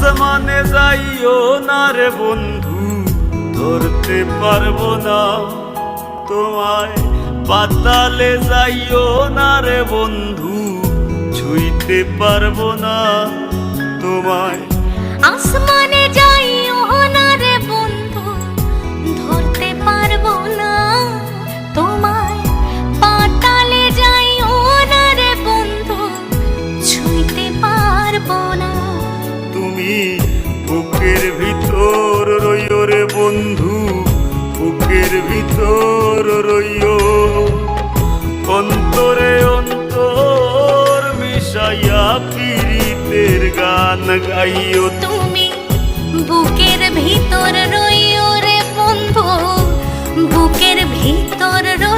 আসমানে যাইও না রে বন্ধু, ধরতে পারবো না তোমায়। পাতালে যাইও না রে বন্ধু, ছুঁইতে পারবো না তোমায়। আসমানে যাইও না রে বন্ধু, ধরতে পারবো না তোমায়। পাতালে যাইও না রে বন্ধু, ছুঁইতে পারবো না। তুমি বুকের ভিতর রইও রে বন্ধু, বুকের ভিতর রইও। অন্তরে অন্তর মিশাইয়া পীড়িতের গান গাইও। তুমি বুকের ভিতর রইও রে বন্ধু, বুকের ভিতর রইও।